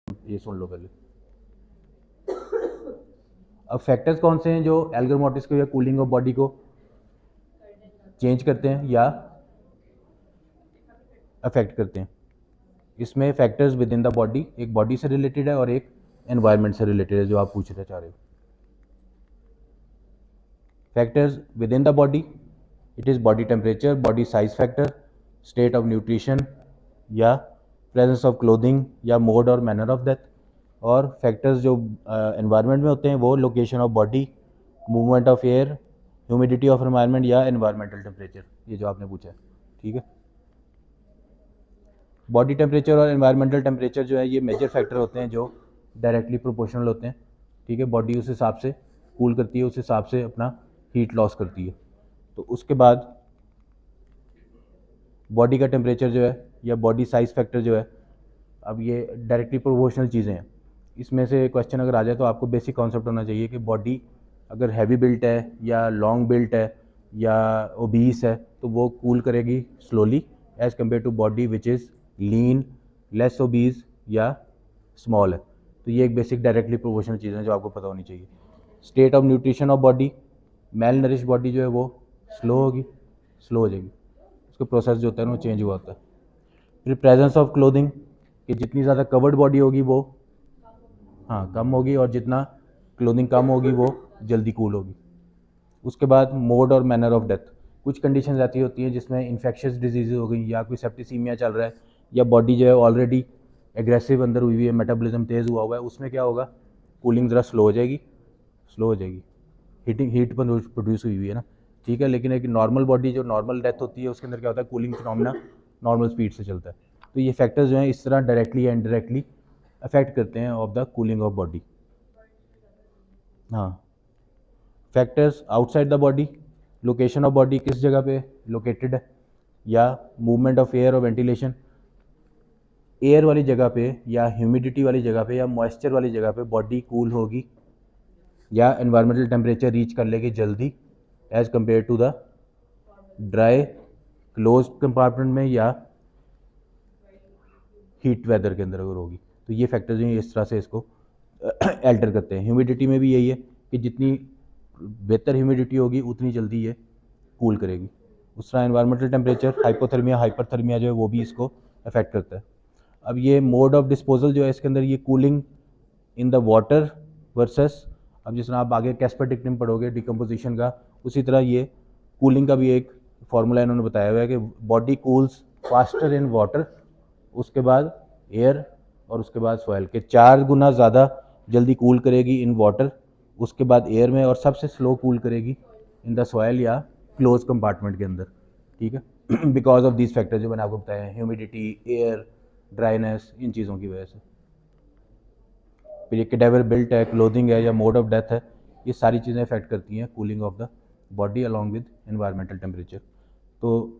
ये सुन लो पहले। अब फैक्टर्स कौन से हैं जो एल्गर मोर्टिस को या कूलिंग ऑफ बॉडी को चेंज करते हैं या अफेक्ट करते हैं? इसमें factors with in the body, एक बॉडी से रिलेटेड है और एक एनवायरनमेंट से रिलेटेड है जो आप पूछना चाह रहे हो। Factors with in the body, it is body temperature, body size factor, state of nutrition या प्रेजेंस ऑफ क्लोथिंग या मोड और मैनर ऑफ डेथ। और फैक्टर्स जो एनवायरनमेंट में होते हैं वो location of body, movement of air, humidity of environment या एनवायरमेंटल टेम्परेचर, ये जो आपने पूछा है। ठीक है, बॉडी टेम्परेचर और एनवायरमेंटल टेम्परेचर जो है ये मेजर फैक्टर होते हैं जो डायरेक्टली प्रोपोर्शनल होते हैं। ठीक है, बॉडी उस हिसाब से कूल करती है, उस हिसाब से अपना हीट लॉस करती है। तो उसके बाद बॉडी का टेम्परेचर जो है या बॉडी साइज फैक्टर जो है, अब ये डायरेक्टली प्रोपोर्शनल चीज़ें हैं। इसमें से क्वेश्चन अगर आ जाए तो आपको बेसिक कॉन्सेप्ट होना चाहिए कि बॉडी अगर हैवी बिल्ट है या लॉन्ग बिल्ट है या ओबीस है तो वो कूल करेगी slowly as compare to body which is lean, less obese या स्मॉल है। तो ये एक बेसिक डायरेक्टली प्रोपोर्शनल चीज़ें हैं जो आपको पता होनी चाहिए। State of nutrition of body, well nourish body जो है वो स्लो होगी, स्लो हो जाएगी, उसका प्रोसेस जो होता है ना वो चेंज हुआ होता है। फिर प्रेजेंस ऑफ क्लोथिंग, कि जितनी ज़्यादा कवर्ड बॉडी होगी वो हाँ कम होगी और जितना क्लोथिंग कम होगी वो जल्दी कूल होगी। उसके बाद मोड और मैनर ऑफ डेथ, कुछ कंडीशंस ऐसी होती हैं जिसमें इन्फेक्शियस डिजीज़ हो गई या कोई सेप्टिसीमिया चल रहा है या बॉडी जो है ऑलरेडी एग्रेसिव अंदर हुई हुई है, मेटाबॉलिज्म तेज़ हुआ हुआ है, उसमें क्या होगा, कूलिंग ज़रा स्लो हो जाएगी, हीट प्रोड्यूस हुई हुई है ना। ठीक है, लेकिन एक नॉर्मल बॉडी जो नॉर्मल डेथ होती है उसके अंदर क्या होता है, कूलिंग फिनोमेना नॉर्मल स्पीड से चलता है। तो ये फैक्टर्स जो हैं इस तरह डायरेक्टली या इनडायरेक्टली अफेक्ट करते हैं of the cooling of body. हाँ, factors outside the body, location of body किस जगह पे लोकेटेड है, या मूवमेंट ऑफ एयर और वेंटिलेशन, एयर वाली जगह पे या ह्यूमिडिटी वाली जगह पे या मॉइस्चर वाली जगह पे बॉडी कूल होगी या एनवायरमेंटल टेम्परेचर रीच कर लेगी जल्दी as compare to the dry close compartment में या हीट वेदर के अंदर अगर होगी। तो ये फैक्टर्स हैं इस तरह से इसको एल्टर करते हैं। ह्यूमिडिटी में भी यही है कि जितनी बेहतर ह्यूमिडिटी होगी उतनी जल्दी ये कूल करेगी। उस तरह एनवायरमेंटल टेम्परेचर, हाइपोथर्मिया, हाइपरथर्मिया जो है वो भी इसको अफेक्ट करता है। अब ये मोड ऑफ डिस्पोजल जो है इसके अंदर ये cooling in the water versus, अब जिस तरह आप आगे कैस्पर टिकनिम पढ़ोगे डिकम्पोजिशन का, उसी तरह ये कूलिंग का भी एक फार्मूला इन्होंने बताया हुआ है कि body cools faster in water, उसके बाद एयर और उसके बाद सॉइल, के 4 गुना ज़्यादा जल्दी कूल करेगी इन वाटर, उसके बाद एयर में, और सबसे स्लो कूल करेगी इन द सॉइल या क्लोज कंपार्टमेंट के अंदर। ठीक है, बिकॉज ऑफ दीज फैक्टर जो मैंने आपको बताया, ह्यूमिडिटी, एयर, ड्राइनेस, इन चीज़ों की वजह से। फिर ये कैडेवर बिल्ट है, क्लोथिंग है या मोड ऑफ डेथ है, ये सारी चीज़ें अफेक्ट करती हैं cooling of the body along with environmental temperature. तो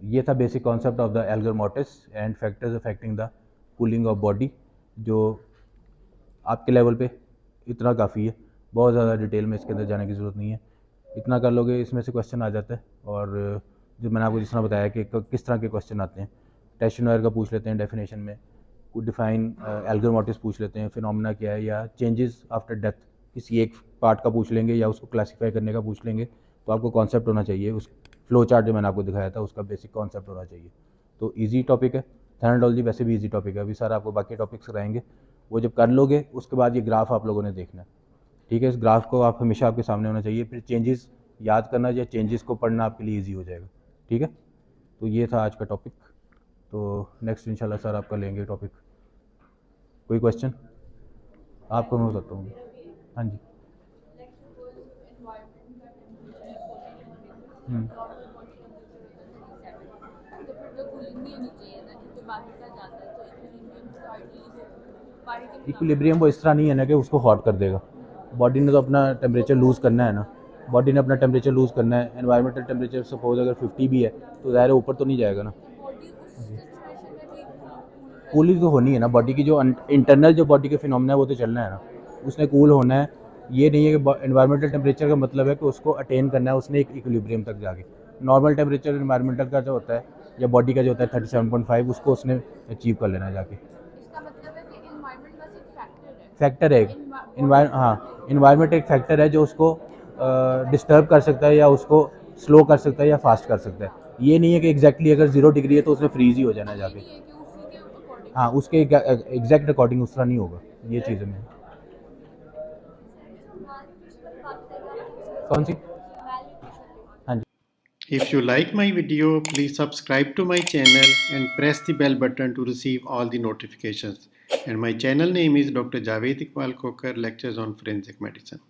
ये था basic concept of the Elgar mortis and factors affecting the cooling of body, जो आपके लेवल पे इतना काफ़ी है, बहुत ज़्यादा डिटेल में इसके अंदर जाने की ज़रूरत नहीं है। इतना कर लोगे इसमें से क्वेश्चन आ जाता है। और जो मैंने आपको जिस तरह बताया कि किस तरह के क्वेश्चन आते हैं, टेस्टिनोयर का पूछ लेते हैं डेफिनेशन में, कुछ डिफाइन एल्गर मोर्टिस पूछ लेते हैं, फिनोमेना क्या है, या चेंजेस आफ्टर डेथ किसी एक पार्ट का पूछ लेंगे या उसको क्लासीफाई करने का पूछ लेंगे। तो आपको कॉन्सेप्ट होना चाहिए, उस फ्लो चार्ट जो मैंने आपको दिखाया था उसका बेसिक कॉन्सेप्ट होना चाहिए। तो ईजी टॉपिक है, थर्मोलॉजी वैसे भी ईजी टॉपिक है। अभी सारा आपको बाकी टॉपिक्स कराएंगे, वो जब कर लोगे उसके बाद ये ग्राफ आप लोगों ने देखना है। ठीक है, इस ग्राफ को आप हमेशा आपके सामने होना चाहिए, फिर चेंजेस याद करना या चेंजेस को पढ़ना आपके लिए ईजी हो जाएगा। ठीक है, तो ये था आज का टॉपिक। तो नेक्स्ट इंशाल्लाह सर आपका लेंगे टॉपिक। कोई क्वेश्चन आपको मैं बताता हूँ। हाँ जी। इक्विलिब्रियम वो इस तरह नहीं है ना कि उसको हॉट कर देगा। बॉडी ने तो अपना टेम्परेचर लूज़ करना है ना, बॉडी ने अपना टेम्परेचर लूज़ करना है। एनवायरमेंटल टेम्परेचर सपोज अगर 50 भी है तो ज़ाहिर है ऊपर तो नहीं जाएगा ना। कूलिंग तो होनी है ना, बॉडी की जो इंटरनल जो बॉडी के फिनोमेना है वो तो चलना है ना, उसने कूल होना है। ये नहीं है कि एनवायरमेंटल टेम्परेचर का मतलब है कि उसको अटेन करना है उसने एक इक्विलिब्रियम तक जाके। नॉर्मल टेम्परेचर एनवायरमेंटल का जो होता है या बॉडी का जो होता है 37.5, उसको उसने अचीव कर लेना है जाके। फैक्टर है, इन्वायरमेंट एक फैक्टर है जो उसको डिस्टर्ब कर सकता है या उसको स्लो कर सकता है या फास्ट कर सकता है। ये नहीं है कि एग्जैक्टली अगर 0 डिग्री है तो उसने फ्रीज ही हो जाना जाके। हाँ, उसके एग्जैक्ट अकॉर्डिंग उस तरह नहीं होगा, ये चीज़ें में। कौन सी? हाँ जी। If you like my video, please subscribe to my channel and press the bell button to receive all the notifications. And my channel name is Dr. Javed Iqbal Kokar, Lectures on Forensic Medicine.